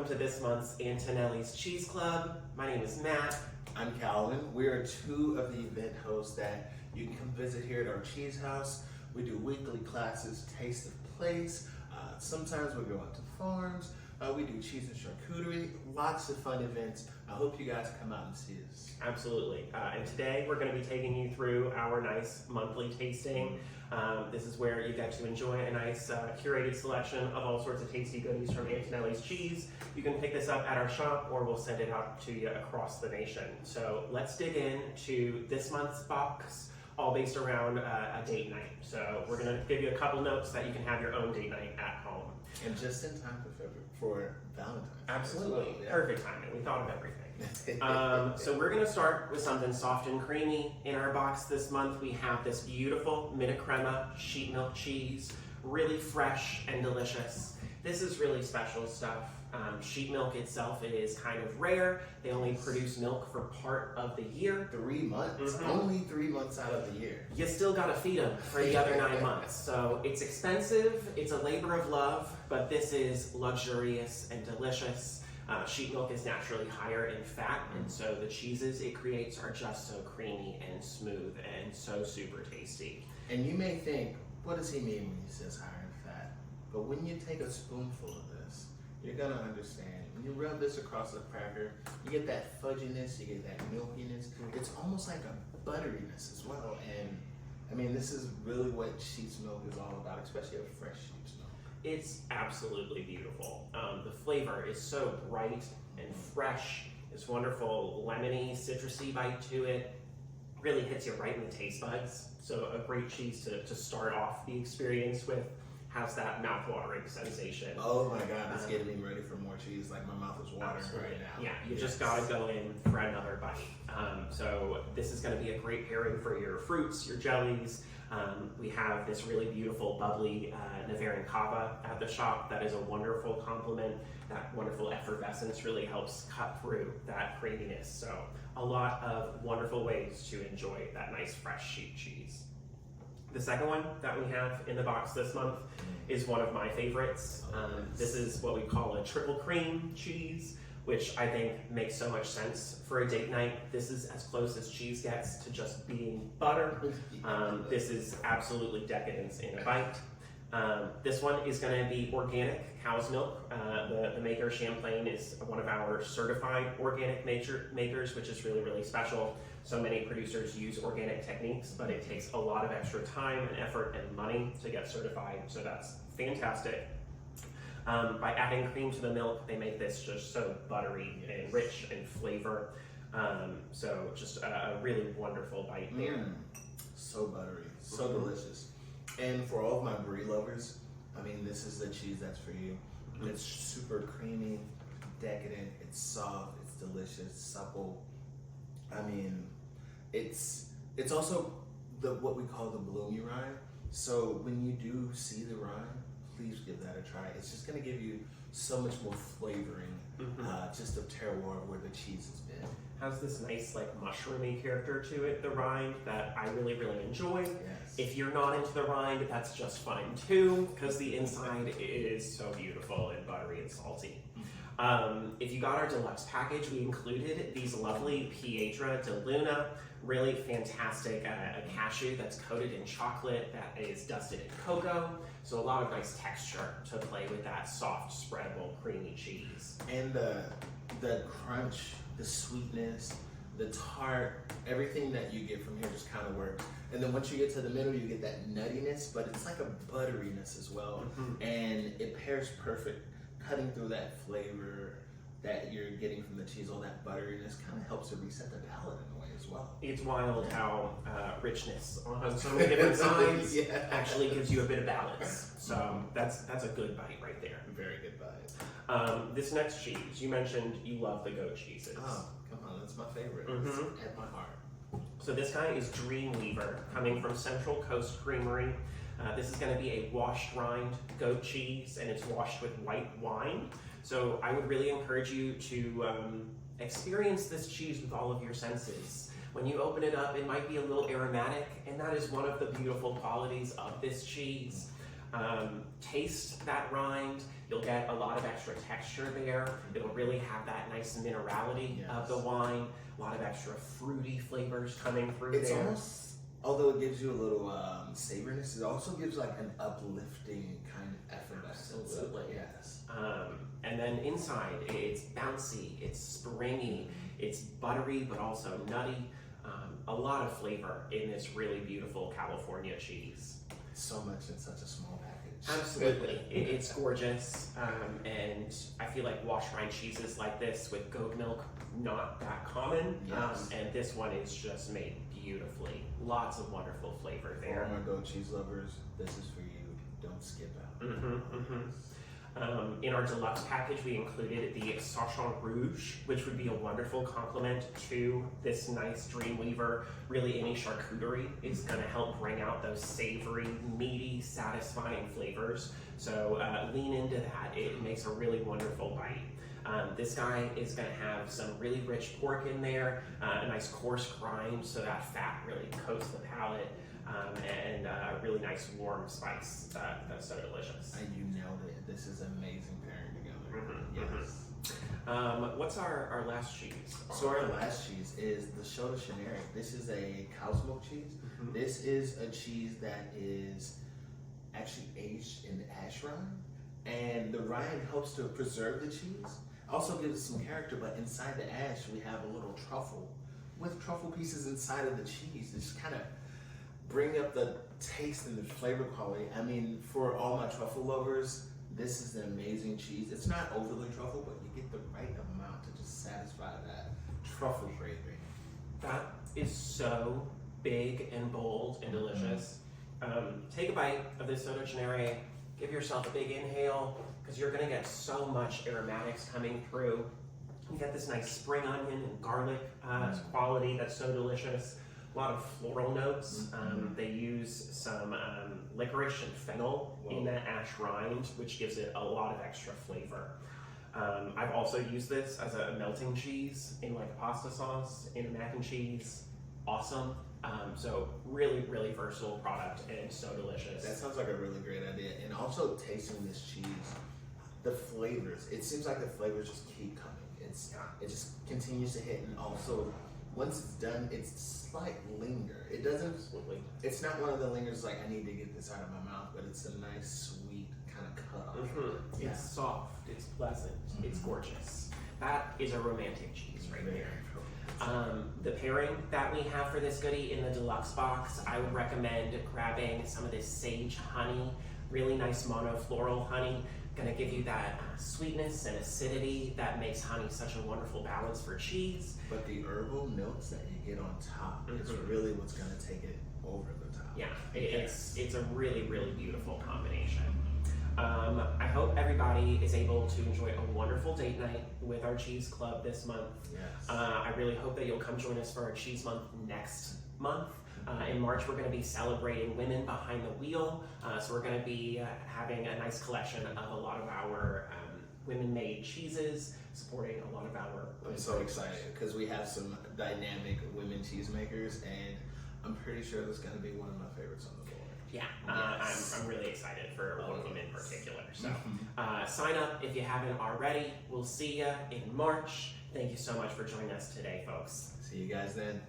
welcome to this month's Antonelli's Cheese Club. My name is Matt. I'm Calvin. We are two of the event hosts that you can come visit here at our cheese house. We do weekly classes, taste of place. Sometimes we go out to farms. We do cheese and charcuterie, lots of fun events. I hope you guys come out and see us. Absolutely. And today we're going to be taking you through our nice monthly tasting. This is where you get to enjoy a nice curated selection of all sorts of tasty goodies from Antonelli's Cheese. You can pick this up at our shop or we'll send it out to you across the nation. So let's dig into this month's box, all based around a date night. So we're going to give you a couple notes that you can have your own date night at home. And just in time for Valentine. Absolutely. Yeah. Perfect timing. We thought of everything. So we're going to start with something soft and creamy. In our box this month, we have this beautiful Minute Crema sheet milk cheese, really fresh and delicious. This is really special stuff. Sheet milk itself is kind of rare. They only produce milk for part of the year. 3 months, only 3 months out of the year. You still gotta feed them for the other 9 months. So it's expensive, it's a labor of love, but this is luxurious and delicious. Sheet milk is naturally higher in fat, and so the cheeses it creates are just so creamy and smooth and so super tasty. And you may think, what does he mean when he says higher in fat? But when you take a spoonful of this, you're gonna understand. When you rub this across a cracker, you get that fudginess, you get that milkiness. It's almost like a butteriness as well. And I mean, this is really what sheep's milk is all about, especially a fresh sheep's milk. It's absolutely beautiful. The flavor is so bright and fresh. This wonderful lemony, citrusy bite to it. Really hits you right in the taste buds. So a great cheese to start off the experience with. Has that mouth-watering sensation. Oh my God, it's getting me ready for more cheese. Like my mouth is watering right now. Yeah, you just gotta go in for another bite. So this is gonna be a great pairing for your fruits, your jellies. We have this really beautiful, bubbly Navarian Cava at the shop that is a wonderful complement. That wonderful effervescence really helps cut through that creaminess. So a lot of wonderful ways to enjoy that nice fresh sheep cheese. The second one that we have in the box this month is one of my favorites. This is what we call a triple cream cheese, which I think makes so much sense for a date night. This is as close as cheese gets to just being butter. This is absolutely decadence in a bite. This one is going to be organic cow's milk. The maker, Champlain, is one of our certified organic makers, which is really, really special. So many producers use organic techniques, but it takes a lot of extra time and effort and money to get certified, so that's fantastic. By adding cream to the milk, they make this just so buttery and rich in flavor. So just a really wonderful bite there. So buttery, so delicious. And for all of my brie lovers, I mean, this is the cheese that's for you. It's super creamy, decadent, it's soft, it's delicious, supple. I mean, it's also what we call the bloomy rind. So when you do see the rind, please give that a try. It's just gonna give you so much more flavoring, just of terroir where the cheese has been. Has this nice like mushroomy character to it, the rind, that I really, really enjoy. Yes. If you're not into the rind, that's just fine too, because the inside is so beautiful and buttery and salty. If you got our deluxe package, we included these lovely Pietra de Luna, really fantastic a cashew that's coated in chocolate that is dusted in cocoa. So a lot of nice texture to play with that soft, spreadable, creamy cheese. And the crunch, the sweetness, the tart, everything that you get from here just kind of works. And then once you get to the middle, you get that nuttiness, but it's like a butteriness as well. And it pairs perfect. Cutting through that flavor that you're getting from the cheese, all that butteriness kind of helps to reset the palate in a way as well. It's wild how richness on so many different sides actually gives you a bit of balance. So that's a good bite right there. Very good bite. This next cheese, you mentioned you love the goat cheeses. Oh, come on, that's my favorite. It's at my heart. So this guy is Dreamweaver, coming from Central Coast Creamery. This is going to be a washed rind goat cheese, and it's washed with white wine. So I would really encourage you to experience this cheese with all of your senses. When you open it up, it might be a little aromatic, and that is one of the beautiful qualities of this cheese. Taste that rind. You'll get a lot of extra texture there. It'll really have that nice minerality of the wine. A lot of extra fruity flavors coming through It's there. almost, although it gives you a little savoriness, it also gives like an uplifting kind of effervescence. Absolutely. Yes. And then inside, it's bouncy, it's springy, it's buttery, but also nutty. A lot of flavor in this really beautiful California cheese. So much in such a small package. Absolutely. It's gorgeous. And I feel like wash rind cheeses like this with goat milk, not that common. Yes. And this one is just made beautifully. Lots of wonderful flavor For there. all my goat cheese lovers, this is for you. Don't skip out. In our deluxe package, we included the Sauchon Rouge, which would be a wonderful complement to this nice Dreamweaver. Really, any charcuterie is going to help bring out those savory, meaty, satisfying flavors. So lean into that. It makes a really wonderful bite. This guy is going to have some really rich pork in there, a nice coarse grind, so that fat really coats the palate. And a really nice warm spice that's so delicious. And you nailed it. This is amazing pairing together. Yes. What's our last cheese? So our last cheese is the Chateau Chenere. This is a cow's milk cheese. This is a cheese that is actually aged in ash rind, and the rind helps to preserve the cheese. Also gives it some character, but inside the ash we have a little truffle with truffle pieces inside of the cheese. It's kind of bring up the taste and the flavor quality. I mean, for all my truffle lovers, this is an amazing cheese. It's not overly truffle, but you get the right amount to just satisfy that truffle craving. That is so big and bold and delicious. Take a bite of this Soto Genere, give yourself a big inhale, because you're gonna get so much aromatics coming through. You get this nice spring onion and garlic quality that's so delicious. A lot of floral notes. They use some licorice and fennel in that ash rind, which gives it a lot of extra flavor. I've also used this as a melting cheese in like a pasta sauce, in a mac and cheese. Awesome. So really, really versatile product and so delicious. That sounds like a really great idea. And also tasting this cheese, the flavors, it seems like the flavors just keep coming. It just continues to hit, and also once it's done, it's slight linger. It doesn't. Absolutely. It's not one of the lingers like I need to get this out of my mouth, but it's a nice, sweet kind of cut off. Yeah. It's soft. It's pleasant. It's gorgeous. That is a romantic cheese right there. The pairing that we have for this goodie in the deluxe box, I would recommend grabbing some of this sage honey, really nice monofloral honey. Gonna give you that sweetness and acidity that makes honey such a wonderful balance for cheese. But the herbal notes that you get on top is really what's gonna take it over the top. Yeah, it's a really, really beautiful combination. I hope everybody is able to enjoy a wonderful date night with our Cheese Club this month. Yes. I really hope that you'll come join us for our Cheese Month next month. In March, we're going to be celebrating Women Behind the Wheel. So we're going to be having a nice collection of a lot of our women-made cheeses, supporting a lot of our I'm so excited because we have some dynamic women cheesemakers, and I'm pretty sure that's going to be one of my favorites on the board. Yeah, Yes. I'm really excited for one of them in particular. So sign up if you haven't already. We'll see you in March. Thank you so much for joining us today, folks. See you guys then.